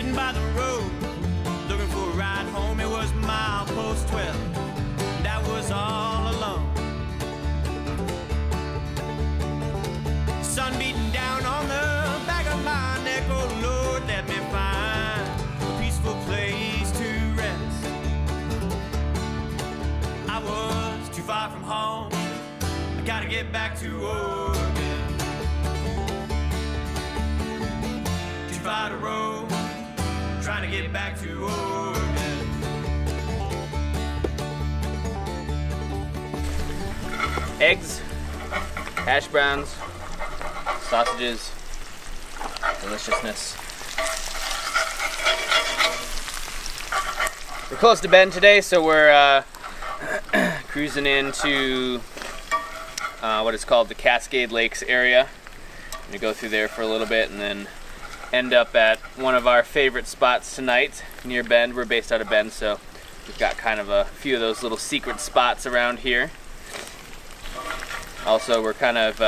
sitting by the road, looking for a ride home. It was milepost 12, and I was all alone. Sun beating down on the back of my neck. Oh Lord, let me find a peaceful place to rest. I was too far from home, I gotta get back to Oregon. Too far to roam, trying to get back to Oregon. Eggs, hash browns, sausages, deliciousness. We're close to Bend today, so we're cruising into what is called the Cascade Lakes area. I'm gonna go through there for a little bit and then end up at one of our favorite spots tonight near Bend. We're based out of Bend, so we've got kind of a few of those little secret spots around here. Also, we're kind of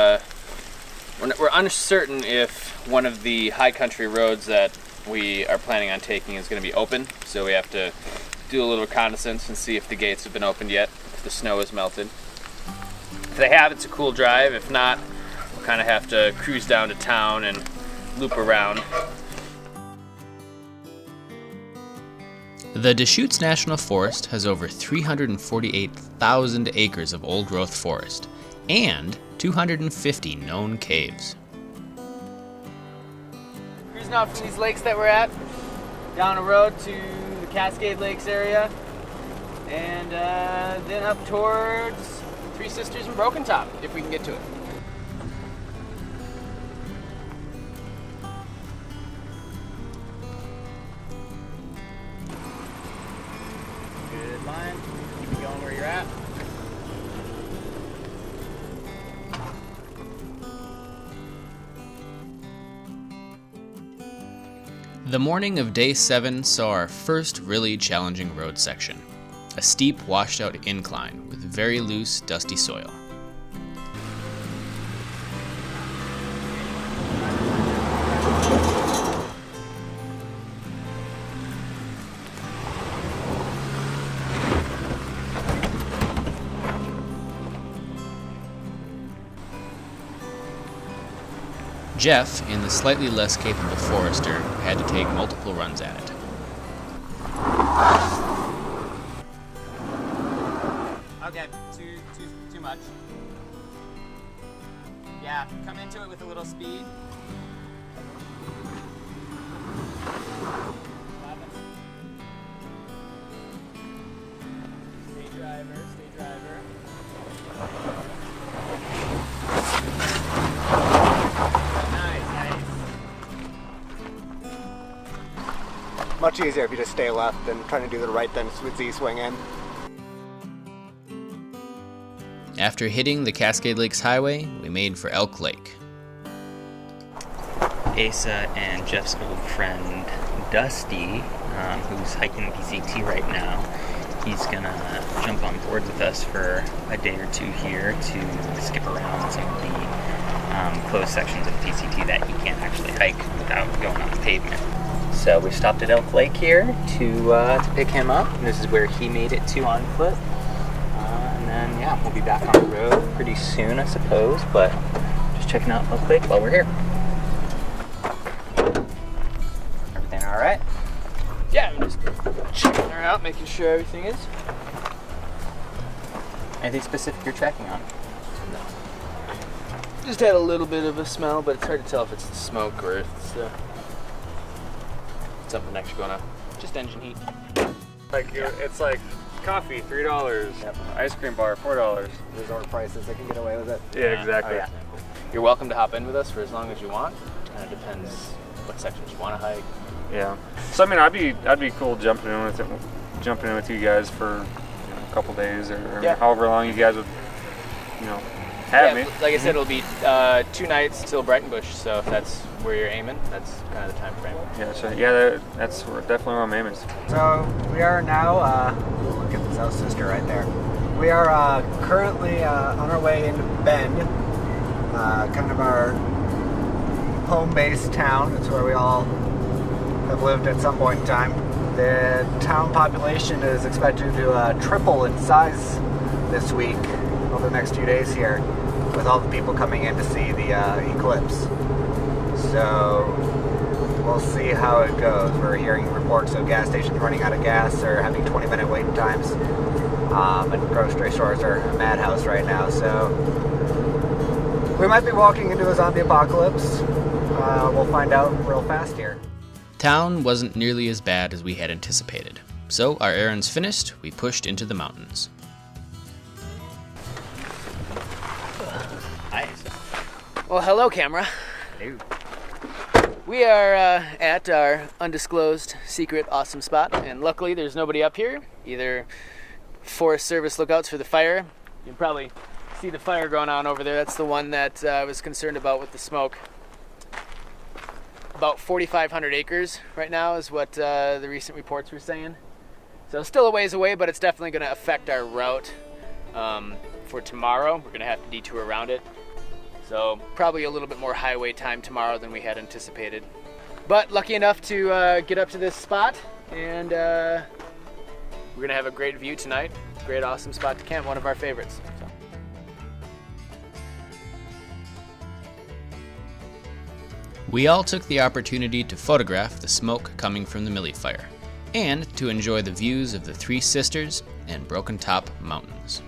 we're uncertain if one of the high country roads that we are planning on taking is going to be open, so we have to do a little reconnaissance and see if the gates have been opened yet, if the snow has melted. If they have, it's a cool drive. If not, we'll kind of have to cruise down to town and loop around. The Deschutes National Forest has over 348,000 acres of old-growth forest and 250 known caves. Cruising off from these lakes that we're at, down a road to the Cascade Lakes area, and then up towards Three Sisters and Broken Top, if we can get to it. Good line. Keep it going where you're at. The morning of day 7 saw our first really challenging road section, a steep, washed-out incline with very loose, dusty soil. Jeff, in the slightly less capable Forester, had to take multiple runs at it. Okay, too much. Yeah, come into it with a little speed. Stay driver. Much easier if you just stay left than trying to do the right then with Z-swing in. After hitting the Cascade Lakes Highway, we made for Elk Lake. Asa and Jeff's old friend Dusty, who's hiking the PCT right now, he's gonna jump on board with us for a day or two here to skip around some of the closed sections of the PCT that he can't actually hike without going on the pavement. So we stopped at Elk Lake here to pick him up. This is where he made it to on foot. And then, yeah, we'll be back on the road pretty soon, I suppose. But just checking out Elk Lake while we're here. Everything all right? Yeah, I'm just checking her out, making sure everything is. Anything specific you're checking on? Just had a little bit of a smell, but it's hard to tell if it's the smoke or if it's something extra going on. Just engine heat. It's like coffee, $3. Yep. Ice cream bar, $4. Resort prices, they can get away with it. Yeah, exactly. Oh, yeah. You're welcome to hop in with us for as long as you want. Kind of depends what sections you want to hike. Yeah. So I mean, I'd be cool jumping in with you guys for a couple days or however long you guys would have me. Like I said, it'll be 2 nights till Breitenbush. So if that's where you're aiming, that's kind of the time frame. Yeah. So that's definitely where I'm aiming. So we are now, look at the South Sister right there. We are currently on our way into Bend, kind of our home base town. It's where we all have lived at some point in time. The town population is expected to triple in size this week over the next 2 days here, with all the people coming in to see the eclipse. So we'll see how it goes. We're hearing reports of gas stations running out of gas or having 20-minute waiting times, and grocery stores are a madhouse right now. So we might be walking into a zombie apocalypse. We'll find out real fast here. Town wasn't nearly as bad as we had anticipated, so our errands finished, we pushed into the mountains. Hi. Well, hello, camera. Hello. We are at our undisclosed, secret, awesome spot, and luckily there's nobody up here, either Forest Service lookouts for the fire. You can probably see the fire going on over there. That's the one that I was concerned about with the smoke. About 4,500 acres right now is what the recent reports were saying. So still a ways away, but it's definitely going to affect our route for tomorrow. We're going to have to detour around it. So probably a little bit more highway time tomorrow than we had anticipated. But lucky enough to get up to this spot, and we're going to have a great view tonight. Great, awesome spot to camp, one of our favorites. So. We all took the opportunity to photograph the smoke coming from the Millie fire, and to enjoy the views of the Three Sisters and Broken Top Mountains.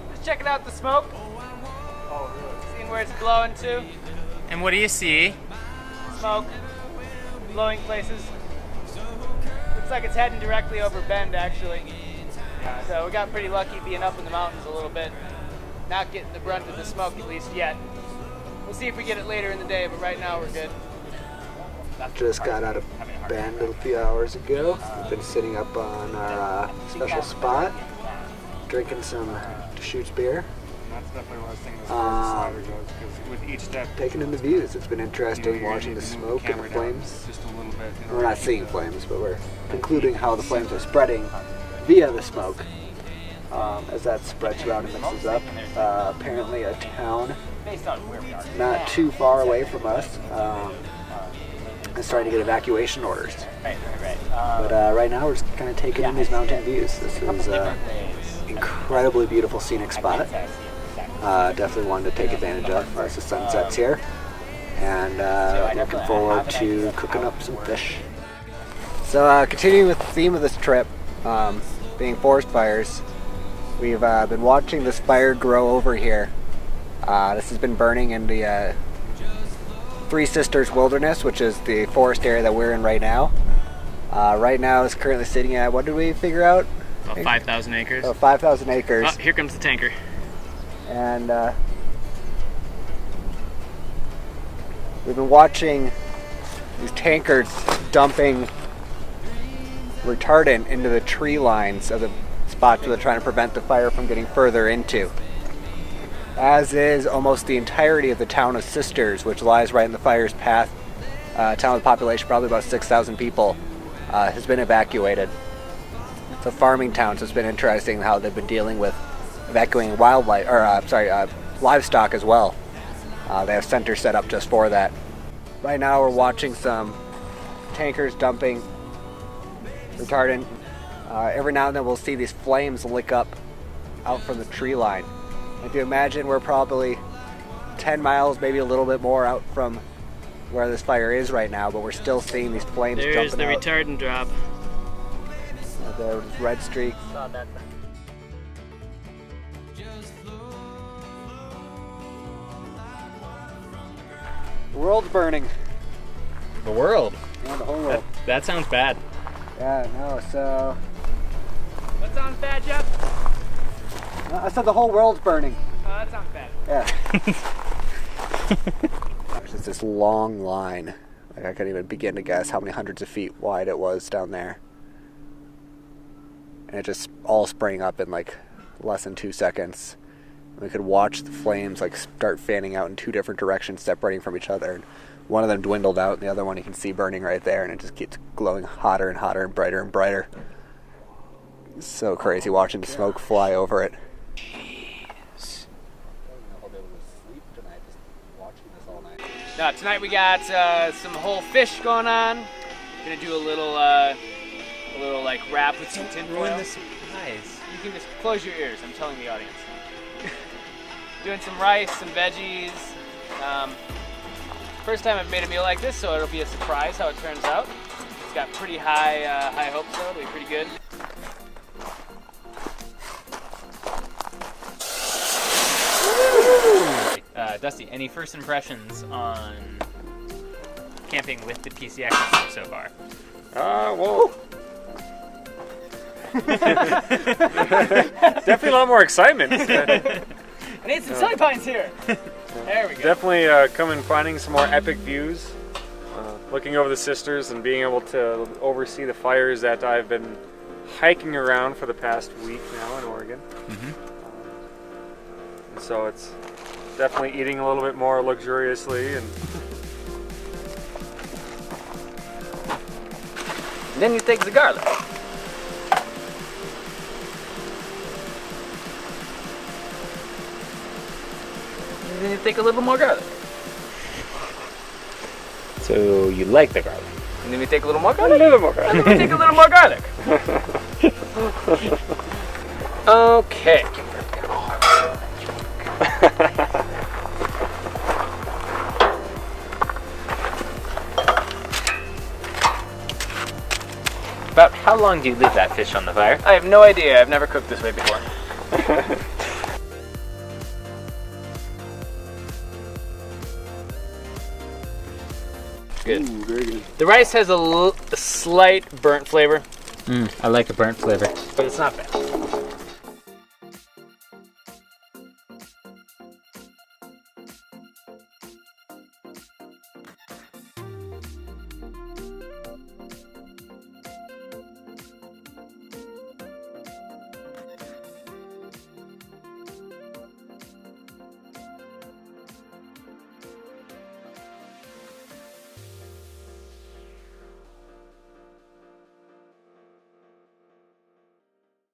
Just checking out the smoke. Oh, really? Seeing where it's blowing to. And what do you see? Smoke, blowing places. Looks like it's heading directly over Bend, actually. So we got pretty lucky being up in the mountains a little bit. Not getting the brunt of the smoke, at least yet. We'll see if we get it later in the day, but right now we're good. Just got out of Bend a few hours ago. We've been sitting up on our special spot, drinking some Deschutes beer. That's definitely what I was thinking as far as the slider goes, because with each step, Taking in the views. It's been interesting watching the smoke and the flames. just a little bit. We're not seeing flames, but we're concluding how the flames are spreading via the smoke. As that spreads around and mixes up. Apparently a town not too far away from us is starting to get evacuation orders. But right now we're just kind of taking in these mountain views. This is an incredibly beautiful scenic spot. Definitely one to take advantage of as the sun sets here. And looking forward to cooking up some fish. So continuing with the theme of this trip, being forest fires, we've been watching this fire grow over here. This has been burning in the Three Sisters Wilderness, which is the forest area that we're in right now. Right now it's currently sitting at, what did we figure out? About 5,000 acres. Oh, 5,000 acres. Oh, here comes the tanker. And we've been watching these tankers dumping retardant into the tree lines of the spots where they're trying to prevent the fire from getting further into. As is almost the entirety of the town of Sisters, which lies right in the fire's path. Town with a population probably about 6,000 people has been evacuated. It's a farming town, so it's been interesting how they've been dealing with evacuating wildlife, or livestock as well. They have centers set up just for that. Right now we're watching some tankers dumping retardant. Every now and then we'll see these flames lick up out from the tree line. If you imagine, we're probably 10 miles, maybe a little bit more out from where this fire is right now, but we're still seeing these flames jumping out. There's the retardant drop. There's red streaks. The world's burning. The world. Yeah, the whole world. That sounds bad. Yeah, no, so... What sounds bad, Jeff? I said the whole world's burning. Oh, that sounds bad. Yeah. There's just this long line. Like, I couldn't even begin to guess how many hundreds of feet wide it was down there. And it just all sprang up in like less than 2 seconds. We could watch the flames like start fanning out in two different directions, separating from each other. And one of them dwindled out, and the other one you can see burning right there, and it just keeps glowing hotter and hotter and brighter and brighter. It's so crazy watching the smoke fly over it. Now tonight we got some whole fish going on. Gonna do a little like wrap with some tin foil. the surprise. You can just close your ears. I'm telling the audience. Doing some rice, some veggies. First time I've made a meal like this, so it'll be a surprise how it turns out. It's got pretty high hopes, though. It'll be pretty good. Dusty, any first impressions on camping with the PCX Crew so far? Well, definitely a lot more excitement. I need some sun pines here. There we go. Definitely coming finding some more epic views. Looking over the sisters and being able to oversee the fires that I've been hiking around for the past week now in Oregon. And so it's definitely eating a little bit more luxuriously, and then you take the garlic. And then you take a little more garlic. So you like the garlic? And then we take a little more garlic. a little more garlic. And then we take a little more garlic. Okay. About how long do you leave that fish on the fire? I have no idea. I've never cooked this way before. Good. Ooh, very good. The rice has a slight burnt flavor, I like a burnt flavor. but it's not bad.